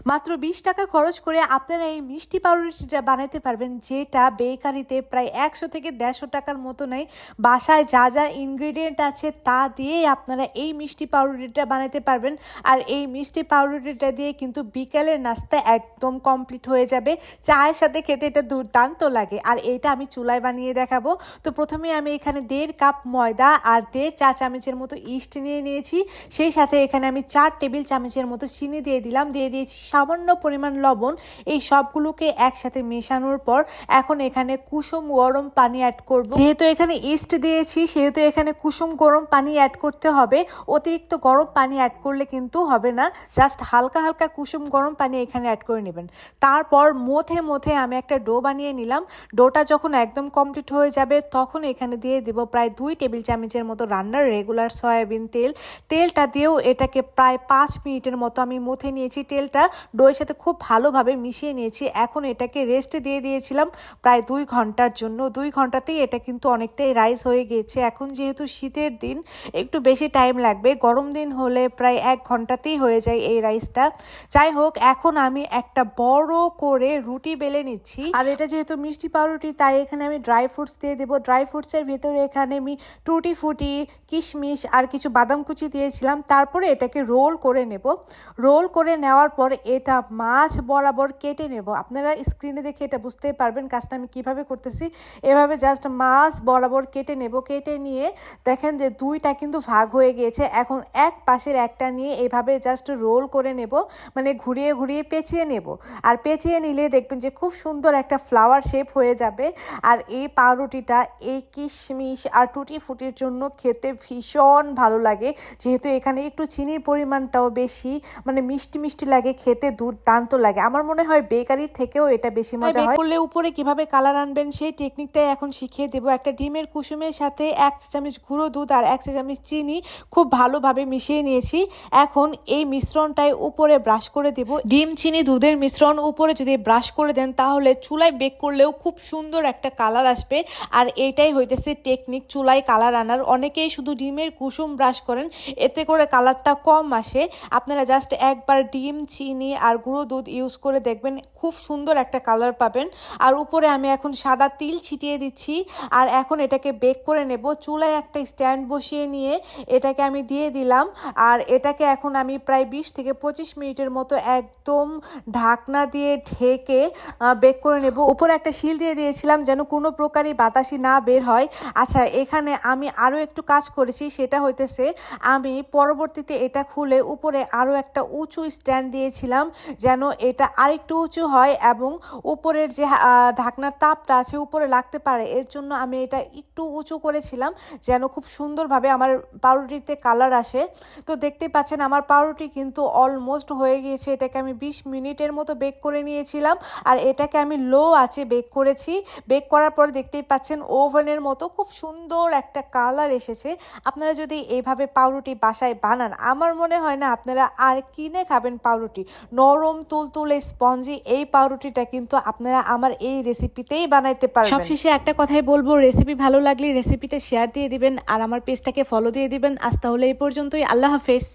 মাত্র 20 টাকা খরচ করে আপনারা এই মিষ্টি পাউরুটিটা বানাতে পারবেন, যেটা বেকারিতে প্রায় 100 থেকে 150 টাকার মতো নেয়। বাসায় যা যা ইনগ্রিডিয়েন্ট আছে তা দিয়েই আপনারা এই মিষ্টি পাউরুটিটা বানাতে পারবেন। আর এই মিষ্টি পাউরুটিটা দিয়ে কিন্তু বিকেলের নাস্তা একদম কমপ্লিট হয়ে যাবে। চায়ের সাথে খেতে এটা দুর্দান্ত লাগে। আর এইটা আমি চুলায় বানিয়ে দেখাবো। তো প্রথমে আমি এখানে 1.5 কাপ ময়দা আর 1.5 চা চামচের মতো ইস্ট নিয়ে নিয়েছি। সেই সাথে এখানে আমি 4 টেবিল চামচের মতো চিনি দিয়ে দিলাম, দিয়ে দিয়েছি সামান্য পরিমাণ লবণ। এই সবগুলোকে একসাথে মেশানোর পর এখন এখানে কুসুম গরম পানি অ্যাড করব। যেহেতু এখানে ইস্ট দিয়েছি সেহেতু এখানে কুসুম গরম পানি অ্যাড করতে হবে। অতিরিক্ত গরম পানি অ্যাড করলে কিন্তু হবে না, জাস্ট হালকা হালকা কুসুম গরম পানি এখানে অ্যাড করে নেবেন। তারপর মথে আমি একটা ডো বানিয়ে নিলাম। ডোটা যখন একদম কমপ্লিট হয়ে যাবে তখন এখানে দিয়ে দেব প্রায় 2 টেবিল চামচের মতো রান্নার রেগুলার সয়াবিন তেল। তেলটা দিয়েও এটাকে প্রায় 5 মিনিটের মতো আমি মথে নিয়েছি। তেলটা ডোয়ের সাথে খুব ভালোভাবে মিশিয়ে নিয়েছি। এখন এটাকে রেস্টে দিয়ে দিয়েছিলাম প্রায় 2 ঘন্টার জন্য। 2 ঘন্টাতেই এটা কিন্তু অনেকটাই রাইস হয়ে গিয়েছে। এখন যেহেতু শীতের দিন একটু বেশি টাইম লাগবে, গরম দিন হলে প্রায় 1 ঘন্টাতেই হয়ে যায় এই রাইসটা। যাই হোক, এখন আমি একটা বড় করে রুটি বেলে নিচ্ছি। আর এটা যেহেতু মিষ্টি পাউরুটি তাই এখানে আমি ড্রাই ফ্রুটস দিয়ে দেবো। ড্রাই ফ্রুটসের ভেতরে এখানে আমি টুটি ফুটি, কিশমিশ আর কিছু বাদাম কুচি দিয়েছিলাম। তারপরে এটাকে রোল করে নেব। রোল করে নেওয়ার পর এটা মাছ বরাবর কেটে নেব। আপনারা স্ক্রিনে দেখে এটা বুঝতেই পারবেন কাজটা আমি কিভাবে করতেছি। এভাবে জাস্ট মাছ বরাবর কেটে নেব। কেটে নিয়ে দেখেন যে 2টা কিন্তু ভাগ হয়ে গিয়েছে। এখন এক পাশের একটা নিয়ে এভাবে জাস্ট রোল করে নেব, মানে ঘুরিয়ে ঘুরিয়ে পেঁচিয়ে নেব। আর পেঁচিয়ে নিলে দেখবেন যে খুব সুন্দর একটা ফ্লাওয়ার শেপ হয়ে যাবে। আর এই পাউরুটিটা এই কিশমিশ আর টুটি ফুটির জন্য খেতে ভীষণ ভালো লাগে। যেহেতু এখানে একটু চিনির পরিমাণটাও বেশি, মানে মিষ্টি মিষ্টি লাগে, খেতে দুর্দান্ত লাগে। আমার মনে হয় বেকারির থেকেও এটা বেশি মজা হয়। করলে উপরে কিভাবে কালার আনবেন সেই টেকনিকটাই এখন শিখিয়ে দেবো। একটা ডিমের কুসুমের সাথে 1 চা চামচ গুঁড়ো দুধ আর 1 চা চামচ চিনি খুব ভালোভাবে মিশিয়ে নিয়েছি। এখন এই মিশ্রণটাই উপরে ব্রাশ করে দেব। ডিম, চিনি, দুধের মিশ্রণ উপরে যদি ব্রাশ করে দেন তাহলে চুলায় বেক করলেও খুব সুন্দর একটা কালার আসবে। আর এইটাই হইতেছে টেকনিক চুলায় কালার আনার। অনেকেই শুধু ডিমের কুসুম ব্রাশ করেন, এতে করে কালারটা কম আসে। আপনারা জাস্ট একবার ডিম, চিনি আর গুঁড়ো দুধ ইউজ করে দেখবেন, খুব সুন্দর একটা কালার পাবেন। আর উপরে আমি এখন সাদা তিল ছিটিয়ে দিচ্ছি। আর এখন এটাকে বেক করে নেব। চুলায় একটা স্ট্যান্ড বসিয়ে নিয়ে এটাকে আমি দিয়ে দিলাম। আর এটাকে এখন আমি প্রায় 20 থেকে 25 মিনিটের মতো একদম ঢাকনা দিয়ে ঢেকে বেক করে নেব। উপরে একটা শিল দিয়ে দিয়েছিলাম যেন কোনো প্রকারই বাতাসি না বের হয়। আচ্ছা, এখানে আমি আরও একটু কাজ করেছি, সেটা হইতেছে আমি পরবর্তীতে এটা খুলে উপরে আরও একটা উঁচু স্ট্যান্ড দিয়েছিলাম যেন এটা আরেকটু উঁচু হয় এবং উপরের যে ঢাকনার তাপটা আছে উপরে লাগতে পারে, এর জন্য আমি এটা একটু উঁচু করেছিলাম যেন খুব সুন্দরভাবে আমার পাউরুটিতে কালার আসে। তো দেখতেই পাচ্ছেন আমার পাউরুটি কিন্তু অলমোস্ট হয়ে গিয়েছে। এটাকে আমি 20 মিনিটের মতো বেক করে নিয়েছিলাম। আর এটাকে আমি লো আঁচে বেক করেছি। বেক করার পর দেখতেই পাচ্ছেন ওভেনের মতো খুব সুন্দর একটা কালার এসেছে। আপনারা যদি এইভাবে পাউরুটি বাসায় বানান, আমার মনে হয় না আপনারা আর কিনে খাবেন পাউরুটি। নরম তুলতুলে স্পঞ্জি এই পাউরুটিটা কিন্তু আপনারা আমার এই রেসিপিতেই বানাইতে পারবেন। সবশেষে একটা কথাই বলবো, রেসিপি ভালো লাগলে রেসিপিটা শেয়ার দিয়ে দিবেন আর আমার পেজটাকে ফলো দিয়ে দিবেন। আজ তাহলে এই পর্যন্তই। আল্লাহ হাফেজ।